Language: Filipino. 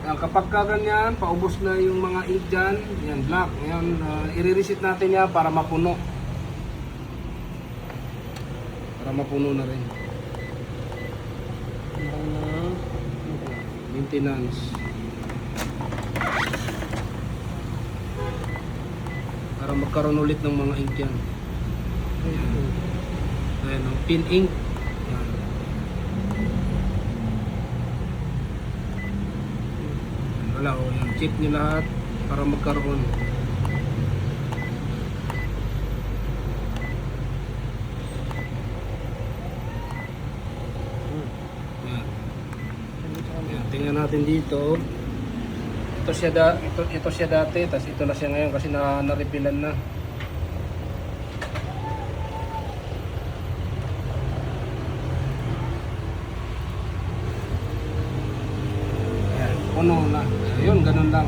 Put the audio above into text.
Kapag ka ganyan, paubos na yung mga ink dyan, yan, black. Ngayon, i-reset natin yan para mapuno. Para mapuno na rin. Maintenance. Para magkaroon ulit ng mga ink yan. Ayan, pin ink. Yan. Wala, yan. Check nyo lahat para magkaroon. Yan. Yan. Tingnan natin dito. Ito siya dati, tapos ito na siya ngayon kasi na-refilan na. Puno na. Ayun, ganun lang.